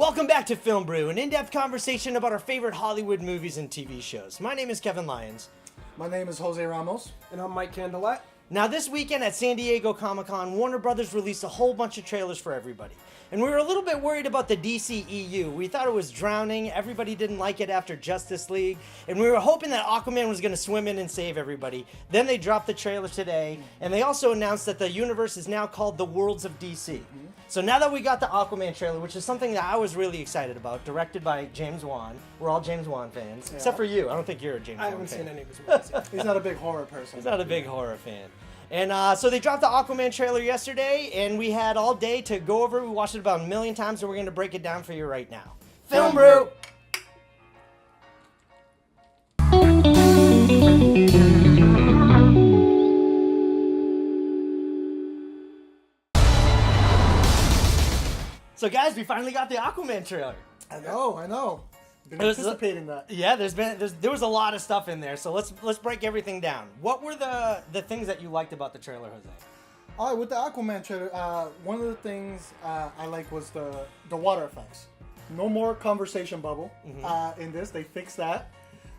Welcome back to Film Brew, an in-depth conversation about our favorite Hollywood movies and TV shows. My name is Kevin Lyons. My name is Jose Ramos. And I'm Mike Candelet. Now this weekend at San Diego Comic-Con, Warner Brothers released a whole bunch of trailers for everybody. And we were a little bit worried about the DCEU. We thought it was drowning, everybody didn't like it after Justice League, and we were hoping that Aquaman was going to swim in and save everybody. Then they dropped the trailer today, and they also announced that the universe is now called the Worlds of DC. So now that we got the Aquaman trailer, which is something that I was really excited about, directed by James Wan. We're all James Wan fans, except for you. I don't think you're a James Wan fan. I haven't seen any of his movies yet. He's not a big horror person. He's not a big horror fan. And so they dropped the Aquaman trailer yesterday, and we had all day to go over it. We watched it about a million times, and we're going to break it down for you right now. Film Brew! So guys, we finally got the Aquaman trailer. I know. Been anticipating that. Yeah, there was a lot of stuff in there. So let's break everything down. What were the things that you liked about the trailer, Jose? All right, with the Aquaman trailer, one of the things I like was the water effects. No more conversation bubble in this. They fixed that.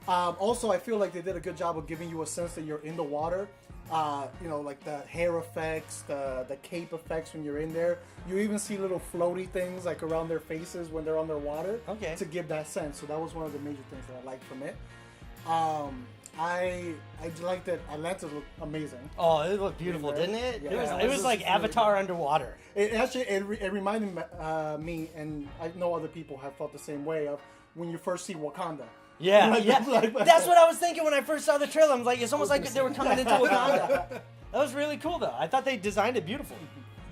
Also, I feel like they did a good job of giving you a sense that you're in the water. Like the hair effects, the cape effects when you're in there. You even see little floaty things like around their faces when they're underwater to give that sense. So that was one of the major things that I liked from it. I liked that Atlantis looked amazing. Oh, it looked beautiful, didn't it? Yeah, it was like Avatar underwater. It actually it reminded me, and I know other people have felt the same way, of when you first see Wakanda. Yeah. That's what I was thinking when I first saw the trailer. I'm like, it's almost like they were coming into Wakanda. That was really cool, though. I thought they designed it beautifully.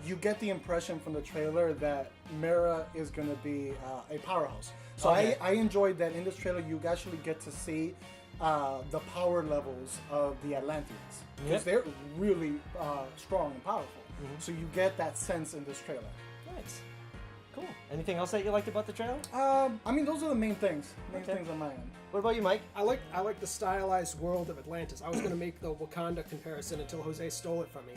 You get the impression from the trailer that Mera is going to be a powerhouse. So I enjoyed that in this trailer you actually get to see the power levels of the Atlanteans. Because they're really strong and powerful. So you get that sense in this trailer. Nice. Cool. Anything else that you liked about the trailer? Those are the main things. Things on my end. What about you, Mike? I like the stylized world of Atlantis. I was going to make the Wakanda comparison until Jose stole it from me.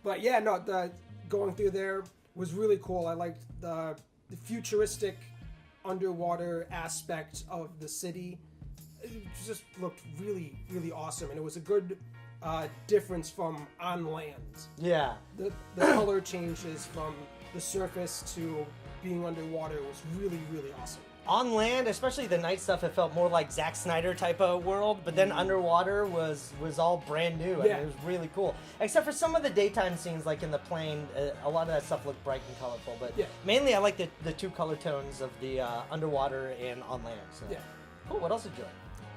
But yeah, no, going through there was really cool. I liked the futuristic underwater aspect of the city. It just looked really, really awesome, and it was a good difference from on land. Yeah. The color changes from the surface to being underwater was really, really awesome. On land, especially the night stuff, it felt more like Zack Snyder type of world, but then underwater was all brand new. I mean, it was really cool. Except for some of the daytime scenes, like in the plane, a lot of that stuff looked bright and colorful, but mainly I like the two color tones of the underwater and on land. So. Yeah. Cool, what else did you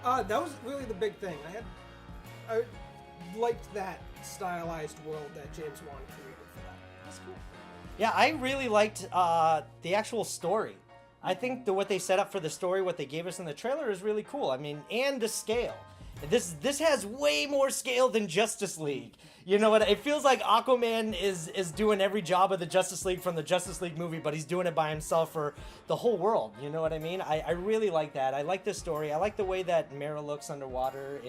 like? That was really the big thing. I liked that stylized world that James Wan created for that. That's cool. Yeah, I really liked the actual story. I think what they set up for the story, what they gave us in the trailer, is really cool. I mean, and the scale. This has way more scale than Justice League. You know what? It feels like Aquaman is doing every job of the Justice League from the Justice League movie, but he's doing it by himself for the whole world. You know what I mean? I really like that. I like the story. I like the way that Mera looks underwater.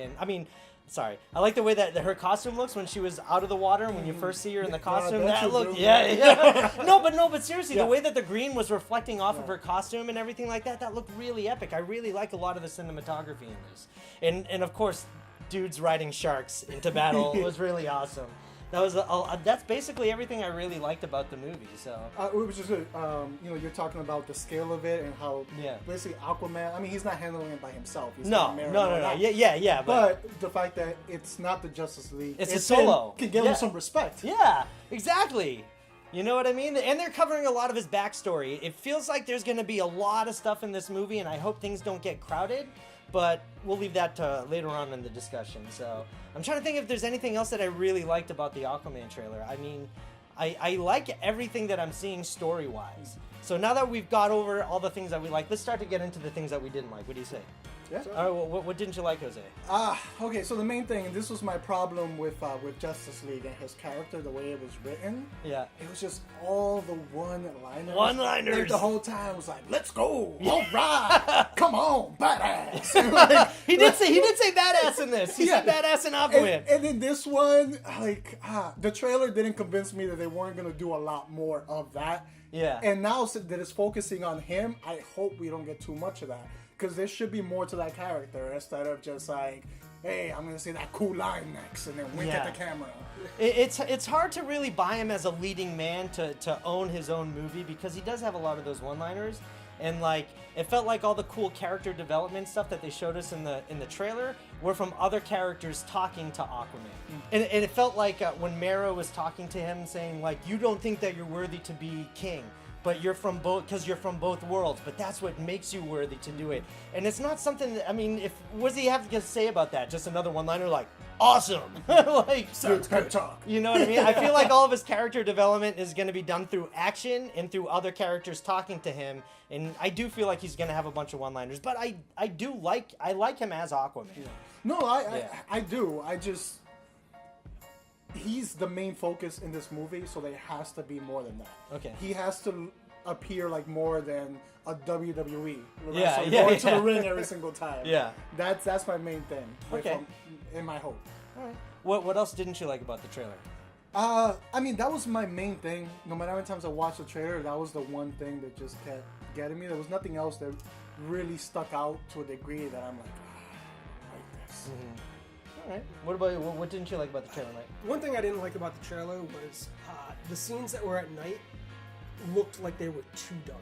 I like the way that her costume looks when she was out of the water. When you first see her in the costume, that looked No, but seriously, the way that the green was reflecting off of her costume and everything like that looked really epic. I really like a lot of the cinematography in this, and of course, dudes riding sharks into battle was really awesome. That's basically everything I really liked about the movie. So it was just you're talking about the scale of it and how basically Aquaman. I mean, he's not handling it by himself. He's no. But the fact that it's not the Justice League, it's a solo, can give him some respect. Yeah, exactly. You know what I mean? And they're covering a lot of his backstory. It feels like there's going to be a lot of stuff in this movie, and I hope things don't get crowded. But we'll leave that to later on in the discussion. So I'm trying to think if there's anything else that I really liked about the Aquaman trailer. I mean, I like everything that I'm seeing story-wise. So now that we've got over all the things that we like, let's start to get into the things that we didn't like. What do you say? Yeah. All right, well, what didn't you like, Jose? Okay, so the main thing, and this was my problem with Justice League and his character, the way it was written. Yeah. It was just all the one-liners. One-liners. Like the whole time was like, let's go, all right, come on, badass. He did say badass in this. He said badass in Aquaman. And in this one, the trailer didn't convince me that they weren't going to do a lot more of that. Yeah. And now that it's focusing on him, I hope we don't get too much of that. Because there should be more to that character instead of just like, hey, I'm going to say that cool line next and then wink at the camera. It's hard to really buy him as a leading man to own his own movie because he does have a lot of those one-liners. And like it felt like all the cool character development stuff that they showed us in the trailer were from other characters talking to Aquaman. And it felt like when Mera was talking to him saying like, you don't think that you're worthy to be king, but you're from both because you're from both worlds, but that's what makes you worthy to do it. And it's not something that, I mean, what does he have to say about that? Just another one-liner like, awesome. Like, Sounds good talk. you know what I mean? I feel like all of his character development is going to be done through action and through other characters talking to him. And I do feel like he's going to have a bunch of one-liners. But I like him as Aquaman. Yeah. No, I do. I just... He's the main focus in this movie, so there has to be more than that. Okay. He has to appear like more than a WWE. Yeah, going to the ring every single time. Yeah. That's my main thing. Okay. In my hope. All right. What else didn't you like about the trailer? I mean, that was my main thing. No matter how many times I watched the trailer, that was the one thing that just kept getting me. There was nothing else that really stuck out to a degree that I'm like, I like this. All right. What about you? What didn't you like about the trailer, Mike? One thing I didn't like about the trailer was the scenes that were at night looked like they were too dark.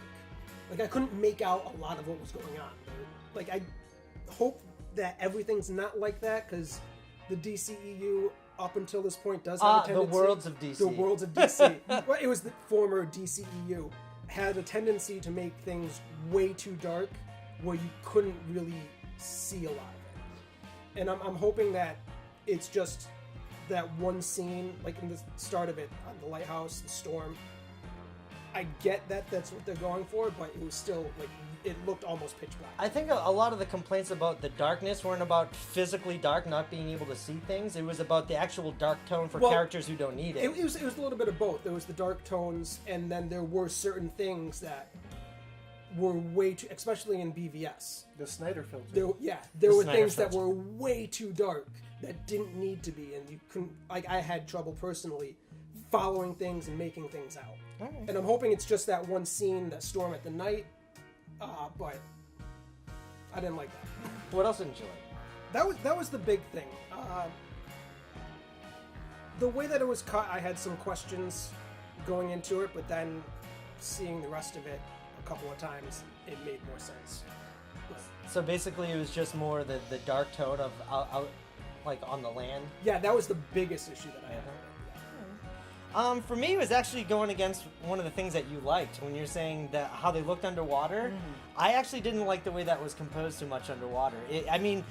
Like I couldn't make out a lot of what was going on. Like I hope that everything's not like that because the DCEU up until this point does have a tendency. The worlds of DC. The worlds of DC. Well, it was the former DCEU had a tendency to make things way too dark where you couldn't really see a lot of it. And I'm hoping that it's just that one scene, like in the start of it, on the lighthouse, the storm. I get that that's what they're going for, but it was still, like, it looked almost pitch black. I think a lot of the complaints about the darkness weren't about physically dark, not being able to see things. It was about the actual dark tone for characters who don't need it. It was a little bit of both. There was the dark tones, and then there were certain things that were way too, especially in BVS. The Snyder filter. There were Snyder things that filter. were way too dark that didn't need to be, and you couldn't, like, I had trouble personally following things and making things out. Right. And I'm hoping it's just that one scene, that storm at the night, but I didn't like that. What else didn't you like? That was the big thing. The way that it was cut, I had some questions going into it, but then seeing the rest of it a couple of times, it made more sense. So basically, it was just more the dark tone of out like on the land. Yeah, that was the biggest issue that I had. For me, it was actually going against one of the things that you liked when you're saying that how they looked underwater. I actually didn't like the way that was composed too much underwater. I mean,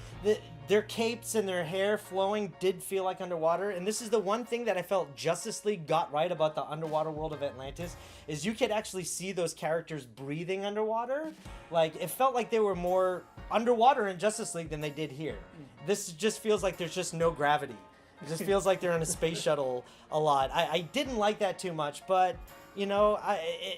their capes and their hair flowing did feel like underwater, and this is the one thing that I felt Justice League got right about the underwater world of Atlantis, is you could actually see those characters breathing underwater. Like, it felt like they were more underwater in Justice League than they did here. This just feels like there's just no gravity. It just feels like they're in a space shuttle a lot. I didn't like that too much, but, you know,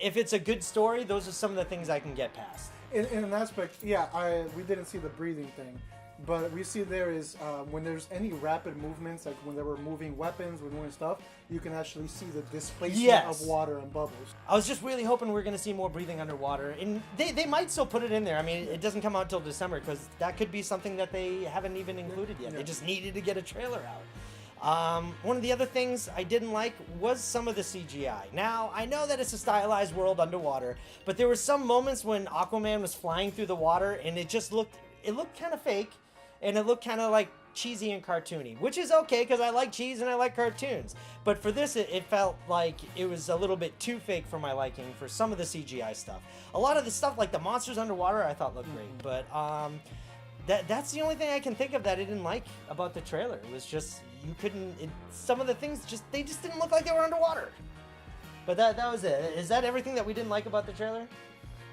if it's a good story, those are some of the things I can get past. In an aspect, we didn't see the breathing thing, but we see there is when there's any rapid movements, like when they were moving weapons, when moving stuff, you can actually see the displacement of water and bubbles. I was just really hoping we're going to see more breathing underwater, and they might still put it in there. I mean, it doesn't come out till December because that could be something that they haven't even included yet. They just needed to get a trailer out. One of the other things I didn't like was some of the CGI. Now, I know that it's a stylized world underwater, but there were some moments when Aquaman was flying through the water and it looked kind of fake, and it looked kind of like cheesy and cartoony, which is okay because I like cheese and I like cartoons. But for this, it felt like it was a little bit too fake for my liking for some of the CGI stuff. A lot of the stuff, like the monsters underwater, I thought looked great, but that's the only thing I can think of that I didn't like about the trailer. It was just some of the things they just didn't look like they were underwater. But that was it. Is that everything that we didn't like about the trailer?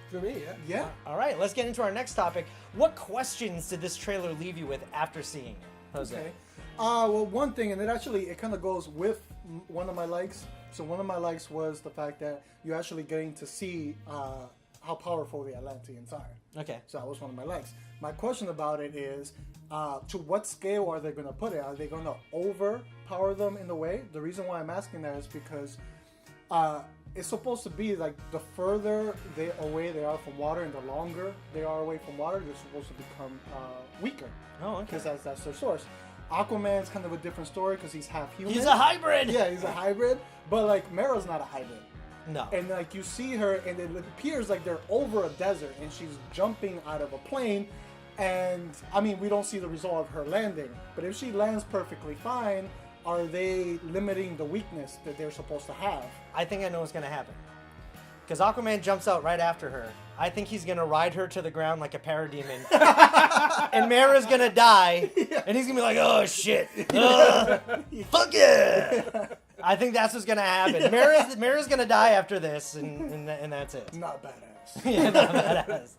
For me, Yeah. All right, let's get into our next topic. What questions did this trailer leave you with after seeing it, Jose? Okay. Well, one thing, and it kind of goes with one of my likes. So one of my likes was the fact that you're actually getting to see how powerful the Atlanteans are. Okay. So that was one of my likes. My question about it is, to what scale are they going to put it? Are they going to overpower them in a way? The reason why I'm asking that is because it's supposed to be like the further away they are from water and the longer they are away from water, they're supposed to become weaker. Oh, okay. Because that's their source. Aquaman's kind of a different story because he's half human. He's a hybrid. Yeah, he's a hybrid. But like Mera's not a hybrid. No. And like you see her, and it appears like they're over a desert, and she's jumping out of a plane. And I mean, we don't see the result of her landing. But if she lands perfectly fine, are they limiting the weakness that they're supposed to have? I think I know what's going to happen. Because Aquaman jumps out right after her. I think he's going to ride her to the ground like a parademon. And Mera's going to die. Yeah. And he's going to be like, oh, shit. Fuck yeah. I think that's what's going to happen. Mera's going to die after this, and that's it. Not badass. Yeah, not badass.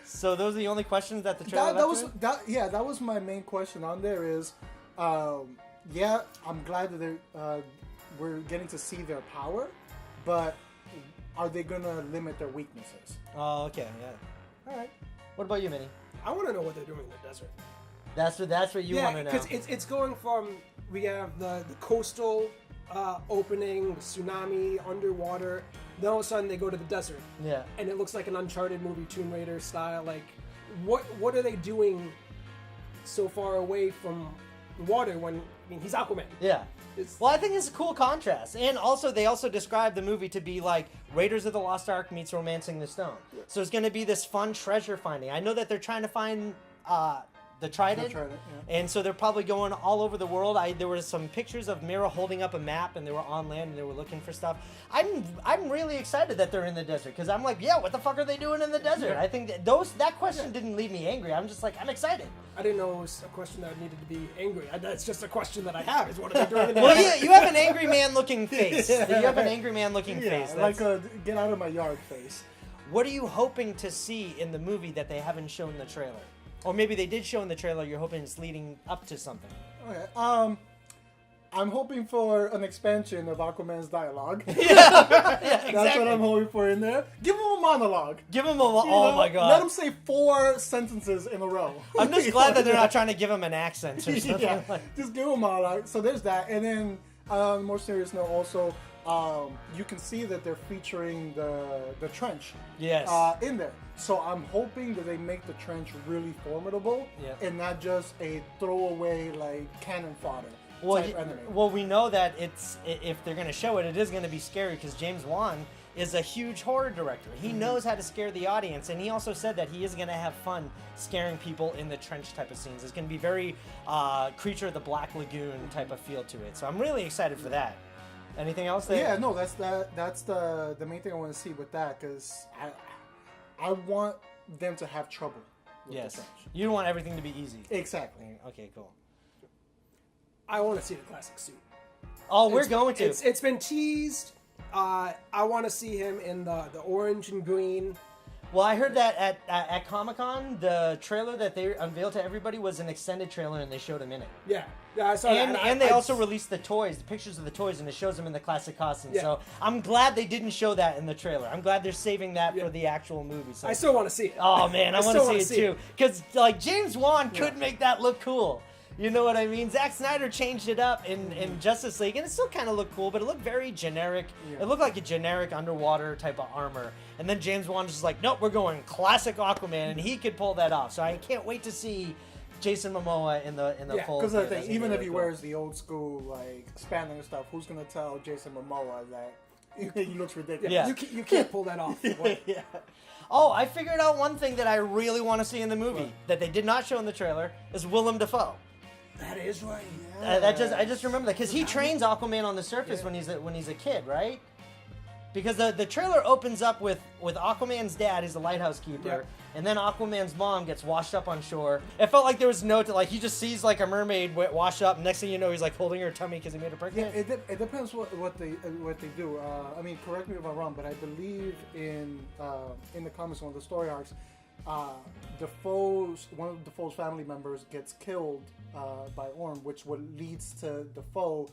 So those are the only questions that the trailer that was my main question on there is, yeah, I'm glad that we're getting to see their power, but are they going to limit their weaknesses? Oh, okay, yeah. All right. What about you, Minnie? I want to know what they're doing in the desert. That's what you want to know. Yeah, because it's going from, we have the coastal opening, tsunami, underwater, then all of a sudden they go to the desert. Yeah. And it looks like an Uncharted movie, Tomb Raider style. Like, what are they doing so far away from water when, I mean, he's Aquaman. Yeah. Well, I think it's a cool contrast. And also, they also describe the movie to be like Raiders of the Lost Ark meets Romancing the Stone. Yeah. So it's going to be this fun treasure finding. I know that they're trying to find the Trident. Yeah. And so they're probably going all over the world. There were some pictures of Mera holding up a map, and they were on land, and they were looking for stuff. I'm really excited that they're in the desert, because I'm like, yeah, what the fuck are they doing in the desert? Yeah. I think that question didn't leave me angry. I'm just like, I'm excited. I didn't know it was a question that needed to be angry. That's just a question that I have, is what are they doing in the desert? Well, you have an angry man-looking face. Yeah. You have an angry man-looking face. Like a get out of my yard face. What are you hoping to see in the movie that they haven't shown in the trailer? Or maybe they did show in the trailer, you're hoping it's leading up to something. Okay. I'm hoping for an expansion of Aquaman's dialogue. Yeah, exactly. That's what I'm hoping for in there. Give him a monologue. Give him oh my god. Let him say 4 sentences in a row. I'm just glad that they're not trying to give him an accent or something. Yeah, just give him a monologue. So there's that. And then, more serious note also, you can see that they're featuring the trench in there. So I'm hoping that they make the trench really formidable and not just a throwaway like cannon fodder. Well, we know that if they're going to show it, it is going to be scary because James Wan is a huge horror director. He knows how to scare the audience, and he also said that he is going to have fun scaring people in the trench type of scenes. It's going to be very Creature of the Black Lagoon type of feel to it. So I'm really excited for that. Anything else? Yeah, no, that's the main thing I want to see with that, because I want them to have trouble with the trench. You don't want everything to be easy. Exactly. Okay, cool. I want to see the classic suit. Oh, we're going to. It's been teased. I want to see him in the orange and green. Well, I heard that at Comic-Con, the trailer that they unveiled to everybody was an extended trailer, and they showed him in it. Yeah, I saw that. And they also released the pictures of the toys, and it shows him in the classic costume. Yeah. So I'm glad they didn't show that in the trailer. I'm glad they're saving that for the actual movie. So I still want to see it. Oh man, I want to see it too, because like James Wan could make that look cool. You know what I mean? Zack Snyder changed it up in Justice League, and it still kind of looked cool, but it looked very generic. Yeah. It looked like a generic underwater type of armor. And then James Wan was just like, nope, we're going classic Aquaman, and he could pull that off. So I can't wait to see Jason Momoa in the full. Because the thing, even if he wears the old school like spanning and stuff, who's gonna tell Jason Momoa that he looks ridiculous? Yeah, you can't pull that off. Yeah. Oh, I figured out one thing that I really want to see in the movie that they did not show in the trailer is Willem Dafoe. That is right. Yeah. I just remember that because he trains Aquaman on the surface when he's a kid, right? Because the trailer opens up with Aquaman's dad, he's the lighthouse keeper, and then Aquaman's mom gets washed up on shore. It felt like there was no he just sees like a mermaid wash up. Next thing you know, he's like holding her tummy because he made her pregnant. Yeah, it depends what they do. I mean, correct me if I'm wrong, but I believe in the comics, one of the story arcs, one of Defoe's family members gets killed by Orm, which leads to Defoe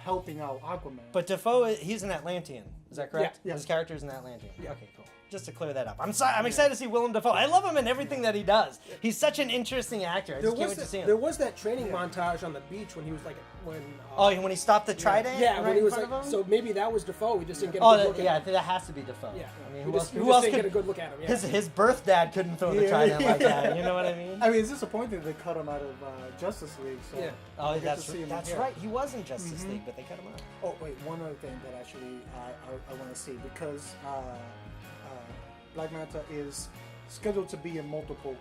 helping out Aquaman. But Defoe, he's an Atlantean. Is that correct? Yeah. His character is an Atlantean. Yeah. Okay, cool. just to clear that up. I'm sorry. I'm excited to see Willem Dafoe. I love him in everything that he does. He's such an interesting actor. I just can't wait to see him. There was that training montage on the beach when he was like when he stopped the trident. Yeah, right when he was in front like, of him? so maybe that was Dafoe. We just didn't get a good look at him. I think that has to be Dafoe. Yeah, I mean, we who just else didn't could get a good look at him? Yeah. his birth dad couldn't throw the trident like that. You know what I mean? I mean, it's disappointing they cut him out of Justice League. So Yeah. Oh, we get that's to see him that's here. right. He was in Justice League, but they cut him out. Oh wait, one other thing that actually I want to see, because Black Manta is scheduled to be in multiple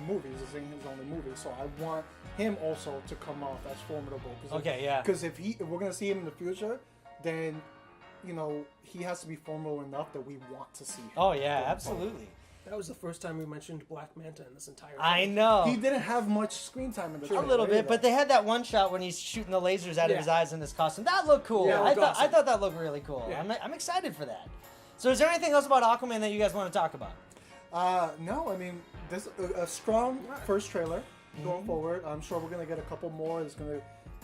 movies. This isn't his only movie, so I want him also to come off as formidable. Okay, yeah. Because if we're gonna see him in the future, then he has to be formidable enough that we want to see him. Oh yeah, absolutely. That was the first time we mentioned Black Manta in this entire. I know. He didn't have much screen time in the A trailer. little bit, but they had that one shot when he's shooting the lasers out of his eyes in this costume. That looked cool. Yeah, it I looked thought awesome. that looked really cool. Yeah. I'm excited for that. So, is there anything else about Aquaman that you guys want to talk about? No, I mean, this a strong first trailer going forward. I'm sure we're gonna get a couple more. It's gonna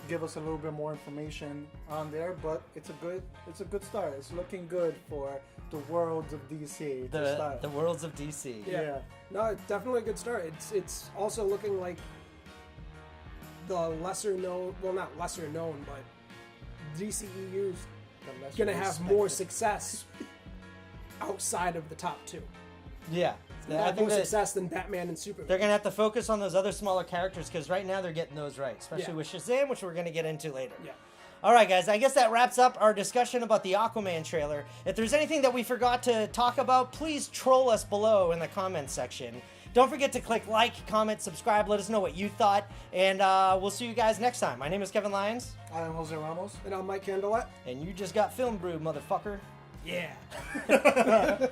give us a little bit more information on there, but it's a good start. It's looking good for the worlds of DC. The worlds of DC. Yeah. No, it's definitely a good start. It's also looking like the lesser known, well, not lesser known, but DCEU's gonna have more success outside of the top two. Yeah. I Have think more that success than Batman and Superman. they're gonna have to focus on those other smaller characters because right now they're getting those right, especially with Shazam, which we're gonna get into later. Yeah. All right, guys, I guess that wraps up our discussion about the Aquaman trailer. If there's anything that we forgot to talk about, please troll us below in the comments section. Don't forget to click like, comment, subscribe, let us know what you thought, and we'll see you guys next time. My name is Kevin Lyons. I'm Jose Ramos. And I'm Mike Candelet. And you just got Film Brew, motherfucker. Yeah.